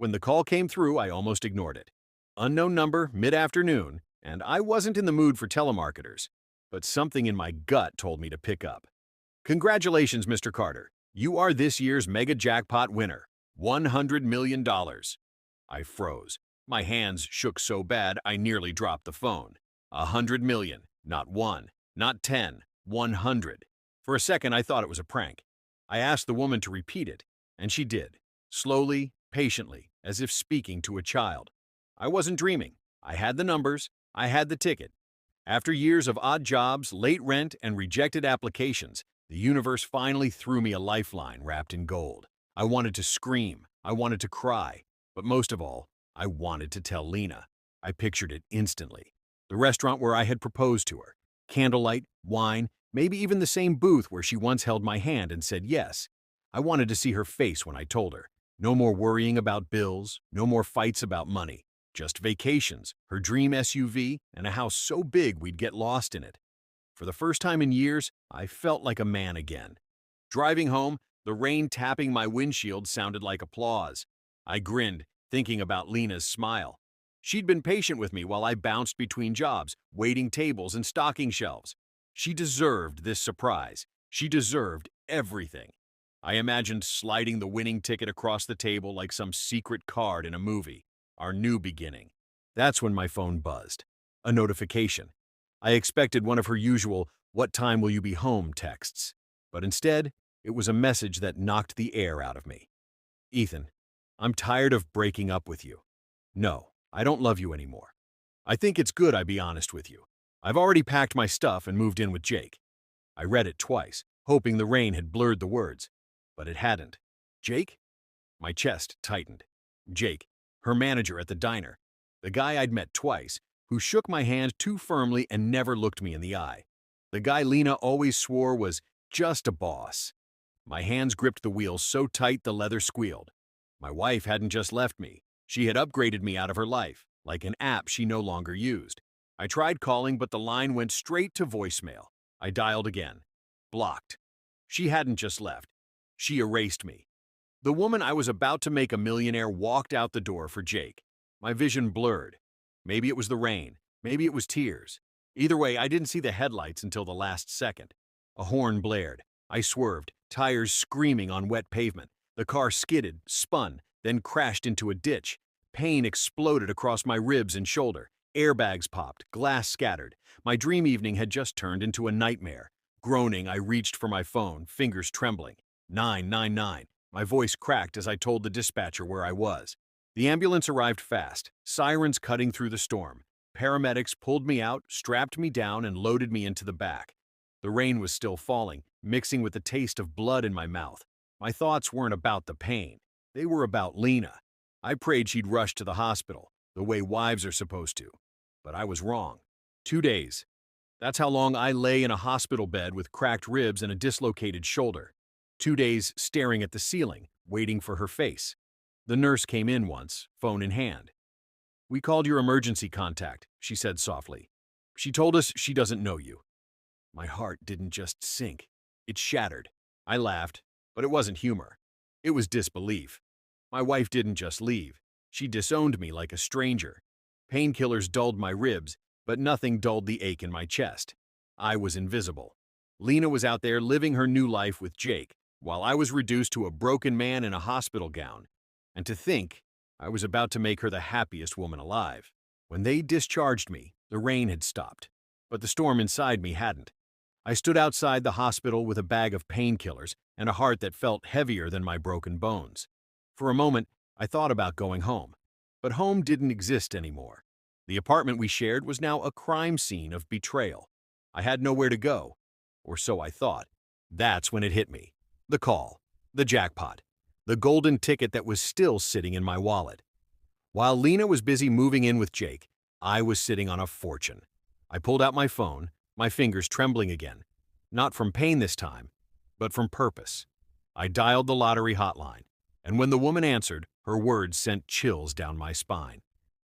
When the call came through, I almost ignored it. Unknown number, mid-afternoon, and I wasn't in the mood for telemarketers, but something in my gut told me to pick up. Congratulations, Mr. Carter. You are this year's mega jackpot winner. $100 million. I froze. My hands shook so bad I nearly dropped the phone. 100 million. Not one. Not 10. 100. For a second, I thought it was a prank. I asked the woman to repeat it, and she did. Slowly, patiently, as if speaking to a child. I wasn't dreaming. I had the numbers. I had the ticket. After years of odd jobs, late rent, and rejected applications, the universe finally threw me a lifeline wrapped in gold. I wanted to scream. I wanted to cry. But most of all, I wanted to tell Lena. I pictured it instantly. The restaurant where I had proposed to her. Candlelight, wine, maybe even the same booth where she once held my hand and said yes. I wanted to see her face when I told her. No more worrying about bills, no more fights about money. Just vacations, her dream SUV, and a house so big we'd get lost in it. For the first time in years, I felt like a man again. Driving home, the rain tapping my windshield sounded like applause. I grinned, thinking about Lena's smile. She'd been patient with me while I bounced between jobs, waiting tables and stocking shelves. She deserved this surprise. She deserved everything. I imagined sliding the winning ticket across the table like some secret card in a movie. Our new beginning. That's when my phone buzzed. A notification. I expected one of her usual, "What time will you be home?" texts. But instead, it was a message that knocked the air out of me. Ethan, I'm tired of breaking up with you. No, I don't love you anymore. I think it's good I be honest with you. I've already packed my stuff and moved in with Jake. I read it twice, hoping the rain had blurred the words. But it hadn't. Jake? My chest tightened. Jake, her manager at the diner. The guy I'd met twice, who shook my hand too firmly and never looked me in the eye. The guy Lena always swore was just a boss. My hands gripped the wheel so tight the leather squealed. My wife hadn't just left me. She had upgraded me out of her life, like an app she no longer used. I tried calling, but the line went straight to voicemail. I dialed again. Blocked. She hadn't just left. She erased me. The woman I was about to make a millionaire walked out the door for Jake. My vision blurred. Maybe it was the rain. Maybe it was tears. Either way, I didn't see the headlights until the last second. A horn blared. I swerved, tires screaming on wet pavement. The car skidded, spun, then crashed into a ditch. Pain exploded across my ribs and shoulder. Airbags popped, glass scattered. My dream evening had just turned into a nightmare. Groaning, I reached for my phone, fingers trembling. 999. My voice cracked as I told the dispatcher where I was. The ambulance arrived fast, sirens cutting through the storm. Paramedics pulled me out, strapped me down, and loaded me into the back. The rain was still falling, mixing with the taste of blood in my mouth. My thoughts weren't about the pain. They were about Lena. I prayed she'd rush to the hospital, the way wives are supposed to. But I was wrong. 2 days. That's how long I lay in a hospital bed with cracked ribs and a dislocated shoulder. 2 days staring at the ceiling, waiting for her face. The nurse came in once, phone in hand. "We called your emergency contact," she said softly. "She told us she doesn't know you." My heart didn't just sink. It shattered. I laughed, but it wasn't humor. It was disbelief. My wife didn't just leave. She disowned me like a stranger. Painkillers dulled my ribs, but nothing dulled the ache in my chest. I was invisible. Lena was out there living her new life with Jake, while I was reduced to a broken man in a hospital gown. And to think, I was about to make her the happiest woman alive. When they discharged me, the rain had stopped, but the storm inside me hadn't. I stood outside the hospital with a bag of painkillers and a heart that felt heavier than my broken bones. For a moment, I thought about going home. But home didn't exist anymore. The apartment we shared was now a crime scene of betrayal. I had nowhere to go, or so I thought. That's when it hit me. The call, the jackpot, the golden ticket that was still sitting in my wallet. While Lena was busy moving in with Jake, I was sitting on a fortune. I pulled out my phone, my fingers trembling again. Not from pain this time, but from purpose. I dialed the lottery hotline, and when the woman answered, her words sent chills down my spine.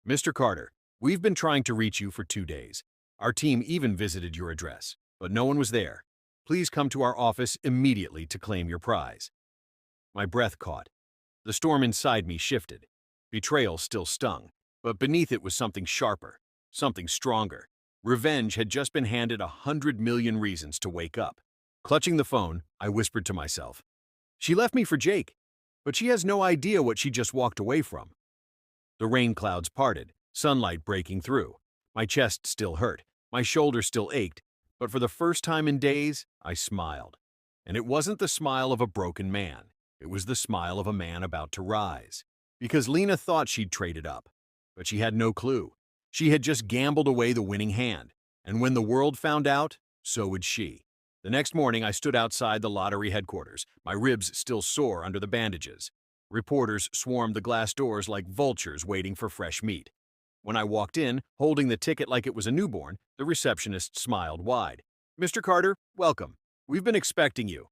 "Mr. Carter, we've been trying to reach you for 2 days. Our team even visited your address, but no one was there. Please come to our office immediately to claim your prize." My breath caught. The storm inside me shifted. Betrayal still stung, but beneath it was something sharper, something stronger. Revenge had just been handed 100 million reasons to wake up. Clutching the phone, I whispered to myself, "She left me for Jake, but she has no idea what she just walked away from." The rain clouds parted, sunlight breaking through. My chest still hurt, my shoulder still ached, but for the first time in days, I smiled. And it wasn't the smile of a broken man. It was the smile of a man about to rise. Because Lena thought she'd traded up, but she had no clue. She had just gambled away the winning hand, and when the world found out, so would she. The next morning, I stood outside the lottery headquarters, my ribs still sore under the bandages. Reporters swarmed the glass doors like vultures waiting for fresh meat. When I walked in, holding the ticket like it was a newborn, the receptionist smiled wide. "Mr. Carter, welcome. We've been expecting you."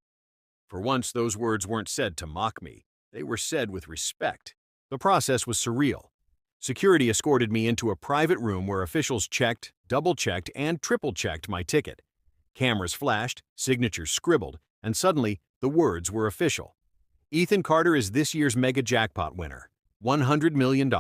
For once, those words weren't said to mock me. They were said with respect. The process was surreal. Security escorted me into a private room where officials checked, double-checked, and triple-checked my ticket. Cameras flashed, signatures scribbled, and suddenly, the words were official. Ethan Carter is this year's mega jackpot winner. $100 million.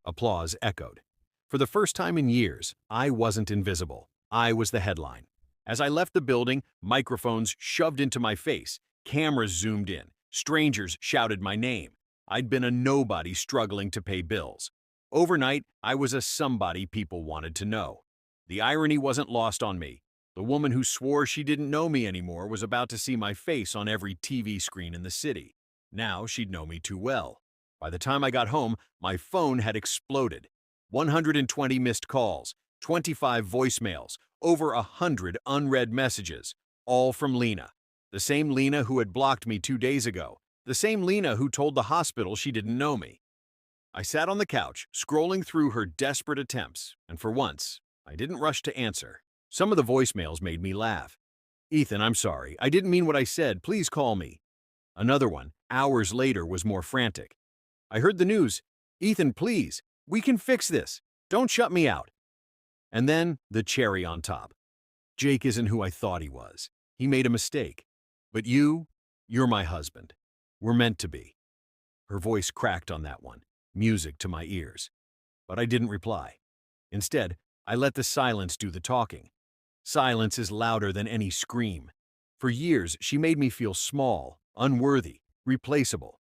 Applause echoed. For the first time in years, I wasn't invisible. I was the headline. As I left the building, microphones shoved into my face, cameras zoomed in, strangers shouted my name. I'd been a nobody struggling to pay bills. Overnight, I was a somebody people wanted to know. The irony wasn't lost on me. The woman who swore she didn't know me anymore was about to see my face on every TV screen in the city. Now she'd know me too well. By the time I got home, my phone had exploded. 120 missed calls, 25 voicemails, over 100 unread messages, all from Lena. The same Lena who had blocked me 2 days ago. The same Lena who told the hospital she didn't know me. I sat on the couch, scrolling through her desperate attempts, and for once, I didn't rush to answer. Some of the voicemails made me laugh. "Ethan, I'm sorry. I didn't mean what I said. Please call me." Another one, hours later, was more frantic. "I heard the news. Ethan, please. We can fix this. Don't shut me out." And then, the cherry on top. "Jake isn't who I thought he was. He made a mistake. But you're my husband. We're meant to be." Her voice cracked on that one, music to my ears. But I didn't reply. Instead, I let the silence do the talking. Silence is louder than any scream. For years, she made me feel small, unworthy, replaceable.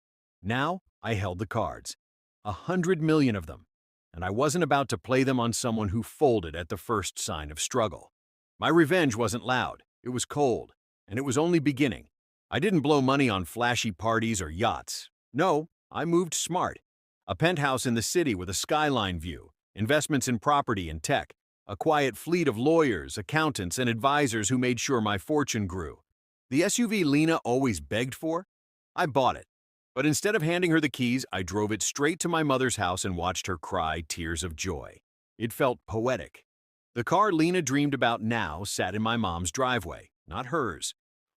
Now, I held the cards. 100 million of them. And I wasn't about to play them on someone who folded at the first sign of struggle. My revenge wasn't loud. It was cold. And it was only beginning. I didn't blow money on flashy parties or yachts. No, I moved smart. A penthouse in the city with a skyline view, investments in property and tech, a quiet fleet of lawyers, accountants, and advisors who made sure my fortune grew. The SUV Lena always begged for? I bought it. But instead of handing her the keys, I drove it straight to my mother's house and watched her cry tears of joy. It felt poetic. The car Lena dreamed about now sat in my mom's driveway, not hers.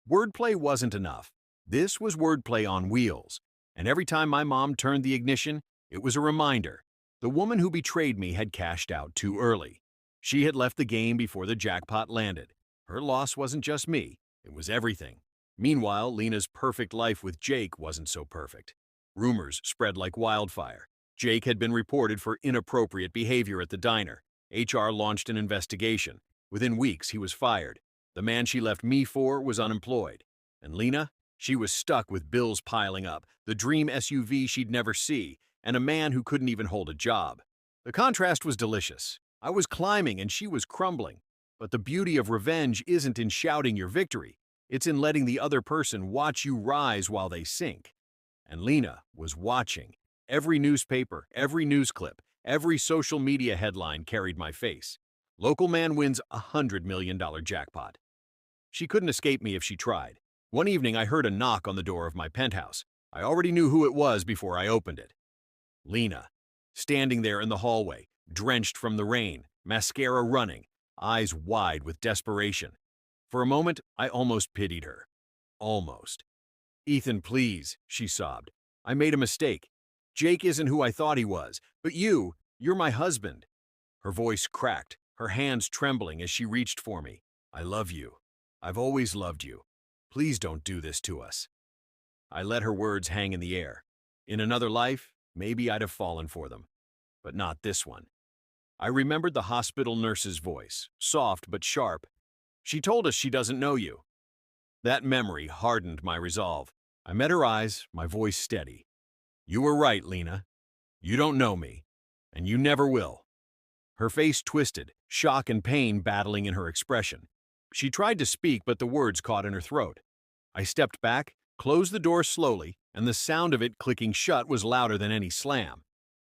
Wordplay wasn't enough. This was wordplay on wheels. And every time my mom turned the ignition, it was a reminder. The woman who betrayed me had cashed out too early. She had left the game before the jackpot landed. Her loss wasn't just me, it was everything. Meanwhile, Lena's perfect life with Jake wasn't so perfect. Rumors spread like wildfire. Jake had been reported for inappropriate behavior at the diner. HR launched an investigation. Within weeks, he was fired. The man she left me for was unemployed. And Lena? She was stuck with bills piling up, the dream SUV she'd never see, and a man who couldn't even hold a job. The contrast was delicious. I was climbing and she was crumbling. But the beauty of revenge isn't in shouting your victory. It's in letting the other person watch you rise while they sink. And Lena was watching. Every newspaper, every news clip, every social media headline carried my face. Local man wins $100 million jackpot. She couldn't escape me if she tried. One evening, I heard a knock on the door of my penthouse. I already knew who it was before I opened it. Lena, standing there in the hallway, drenched from the rain, mascara running, eyes wide with desperation. For a moment, I almost pitied her. Almost. "Ethan, please," she sobbed. "I made a mistake. Jake isn't who I thought he was, but you're my husband." Her voice cracked, her hands trembling as she reached for me. "I love you. I've always loved you. Please don't do this to us." I let her words hang in the air. In another life, maybe I'd have fallen for them. But not this one. I remembered the hospital nurse's voice, soft but sharp. She told us she doesn't know you. That memory hardened my resolve. I met her eyes, my voice steady. You were right, Lena. You don't know me, and you never will. Her face twisted, shock and pain battling in her expression. She tried to speak, but the words caught in her throat. I stepped back, closed the door slowly, and the sound of it clicking shut was louder than any slam.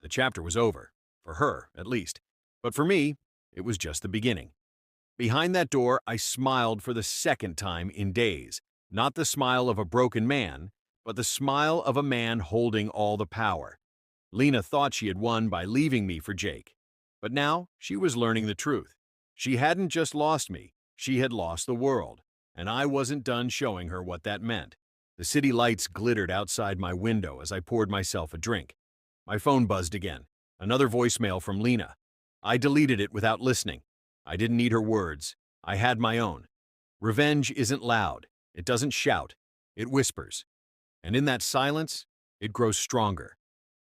The chapter was over, for her, at least. But for me, it was just the beginning. Behind that door, I smiled for the second time in days. Not the smile of a broken man, but the smile of a man holding all the power. Lena thought she had won by leaving me for Jake. But now, she was learning the truth. She hadn't just lost me, she had lost the world. And I wasn't done showing her what that meant. The city lights glittered outside my window as I poured myself a drink. My phone buzzed again. Another voicemail from Lena. I deleted it without listening. I didn't need her words. I had my own. Revenge isn't loud. It doesn't shout. It whispers. And in that silence, it grows stronger.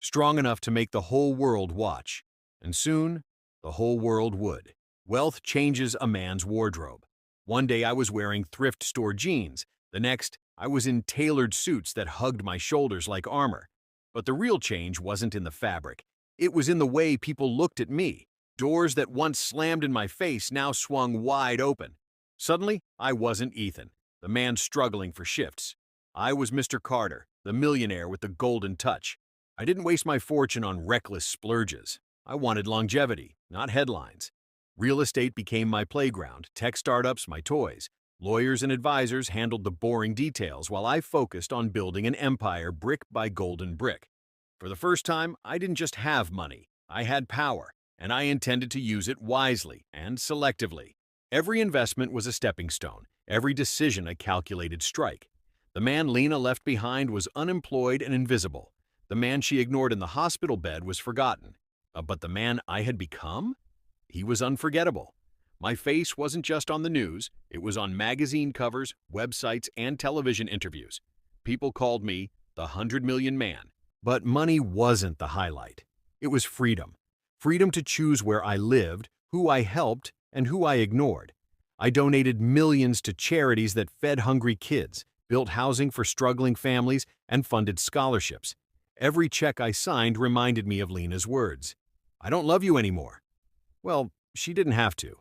Strong enough to make the whole world watch. And soon, the whole world would. Wealth changes a man's wardrobe. One day I was wearing thrift store jeans. The next, I was in tailored suits that hugged my shoulders like armor. But the real change wasn't in the fabric. It was in the way people looked at me. Doors that once slammed in my face now swung wide open. Suddenly, I wasn't Ethan, the man struggling for shifts. I was Mr. Carter, the millionaire with the golden touch. I didn't waste my fortune on reckless splurges. I wanted longevity, not headlines. Real estate became my playground, tech startups my toys. Lawyers and advisors handled the boring details while I focused on building an empire brick by golden brick. For the first time, I didn't just have money, I had power. And I intended to use it wisely and selectively. Every investment was a stepping stone, every decision a calculated strike. The man Lena left behind was unemployed and invisible. The man she ignored in the hospital bed was forgotten. But the man I had become? He was unforgettable. My face wasn't just on the news, it was on magazine covers, websites, and television interviews. People called me the 100 million man. But money wasn't the highlight. It was freedom. Freedom to choose where I lived, who I helped, and who I ignored. I donated millions to charities that fed hungry kids, built housing for struggling families, and funded scholarships. Every check I signed reminded me of Lena's words. I don't love you anymore. Well, she didn't have to.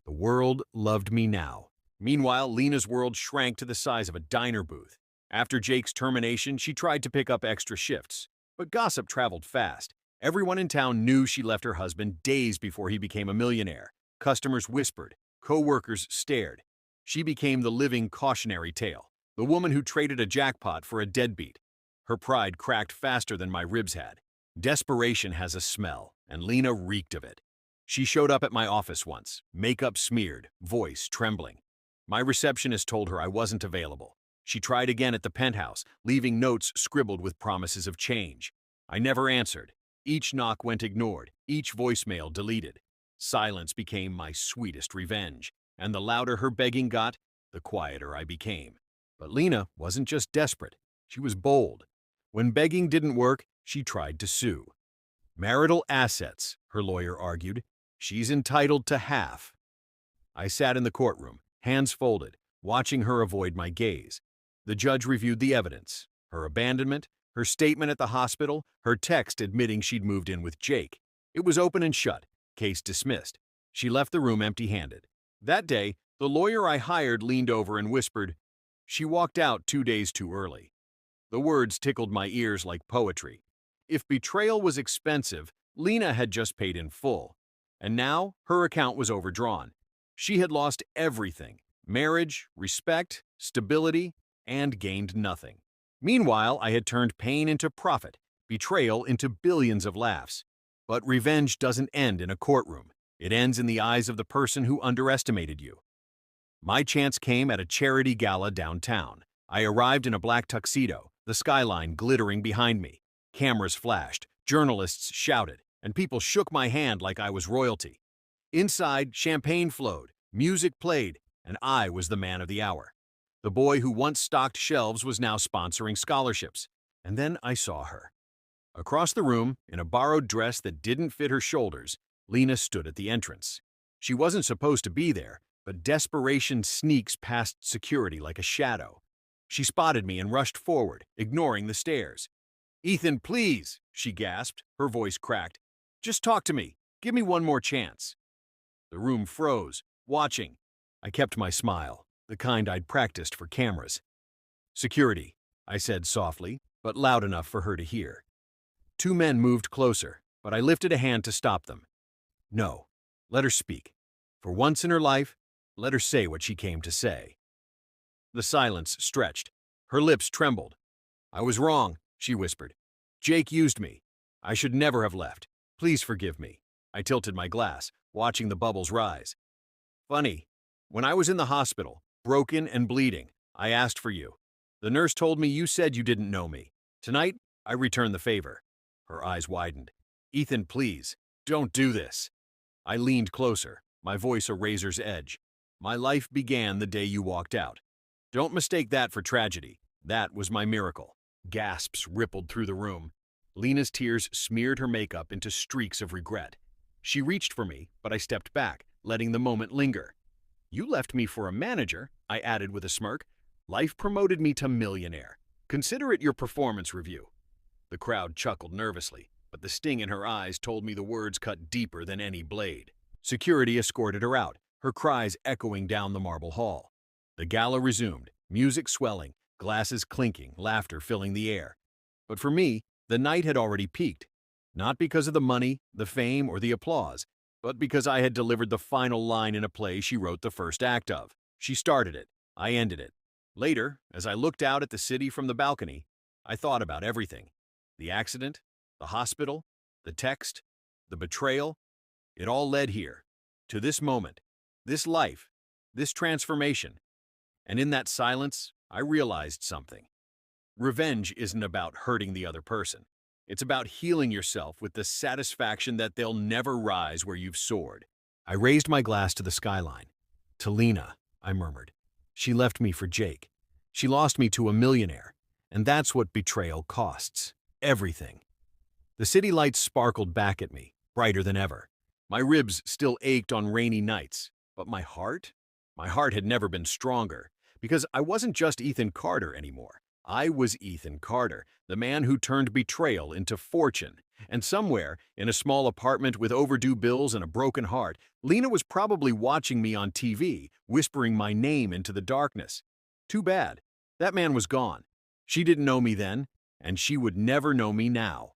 The world loved me now. Meanwhile, Lena's world shrank to the size of a diner booth. After Jake's termination, she tried to pick up extra shifts. But gossip traveled fast. Everyone in town knew she left her husband days before he became a millionaire. Customers whispered. Co-workers stared. She became the living cautionary tale, the woman who traded a jackpot for a deadbeat. Her pride cracked faster than my ribs had. Desperation has a smell, and Lena reeked of it. She showed up at my office once, makeup smeared, voice trembling. My receptionist told her I wasn't available. She tried again at the penthouse, leaving notes scribbled with promises of change. I never answered. Each knock went ignored, each voicemail deleted. Silence became my sweetest revenge, and the louder her begging got, the quieter I became. But Lena wasn't just desperate, she was bold. When begging didn't work, she tried to sue. Marital assets, her lawyer argued. She's entitled to half. I sat in the courtroom, hands folded, watching her avoid my gaze. The judge reviewed the evidence, her abandonment, her statement at the hospital, her text admitting she'd moved in with Jake. It was open and shut, case dismissed. She left the room empty-handed. That day, the lawyer I hired leaned over and whispered, "She walked out 2 days too early." The words tickled my ears like poetry. If betrayal was expensive, Lena had just paid in full. And now, her account was overdrawn. She had lost everything: marriage, respect, stability, and gained nothing. Meanwhile, I had turned pain into profit, betrayal into billions of laughs. But revenge doesn't end in a courtroom. It ends in the eyes of the person who underestimated you. My chance came at a charity gala downtown. I arrived in a black tuxedo, the skyline glittering behind me. Cameras flashed, journalists shouted, and people shook my hand like I was royalty. Inside, champagne flowed, music played, and I was the man of the hour. The boy who once stocked shelves was now sponsoring scholarships. And then I saw her. Across the room, in a borrowed dress that didn't fit her shoulders, Lena stood at the entrance. She wasn't supposed to be there, but desperation sneaks past security like a shadow. She spotted me and rushed forward, ignoring the stares. "Ethan, please," she gasped, her voice cracked. "Just talk to me. Give me one more chance." The room froze, watching. I kept my smile, the kind I'd practiced for cameras. "Security," I said softly, but loud enough for her to hear. Two men moved closer, but I lifted a hand to stop them. "No, let her speak. For once in her life, let her say what she came to say." The silence stretched. Her lips trembled. "I was wrong," she whispered. "Jake used me. I should never have left. Please forgive me." I tilted my glass, watching the bubbles rise. "Funny, when I was in the hospital, broken and bleeding, I asked for you. The nurse told me you said you didn't know me. Tonight, I return the favor." Her eyes widened. "Ethan, please, don't do this." I leaned closer, my voice a razor's edge. "My life began the day you walked out. Don't mistake that for tragedy. That was my miracle." Gasps rippled through the room. Lena's tears smeared her makeup into streaks of regret. She reached for me, but I stepped back, letting the moment linger. "You left me for a manager," I added with a smirk. "Life promoted me to millionaire. Consider it your performance review." The crowd chuckled nervously, but the sting in her eyes told me the words cut deeper than any blade. Security escorted her out, her cries echoing down the marble hall. The gala resumed, music swelling, glasses clinking, laughter filling the air. But for me, the night had already peaked. Not because of the money, the fame, or the applause, but because I had delivered the final line in a play she wrote the first act of. She started it. I ended it. Later, as I looked out at the city from the balcony, I thought about everything. The accident, the hospital, the text, the betrayal. It all led here, to this moment, this life, this transformation. And in that silence, I realized something. Revenge isn't about hurting the other person. It's about healing yourself with the satisfaction that they'll never rise where you've soared. I raised my glass to the skyline. "To Lena," I murmured. "She left me for Jake. She lost me to a millionaire. And that's what betrayal costs. Everything." The city lights sparkled back at me, brighter than ever. My ribs still ached on rainy nights, but my heart? My heart had never been stronger, because I wasn't just Ethan Carter anymore. I was Ethan Carter, the man who turned betrayal into fortune. And somewhere, in a small apartment with overdue bills and a broken heart, Lena was probably watching me on TV, whispering my name into the darkness. Too bad. That man was gone. She didn't know me then, and she would never know me now.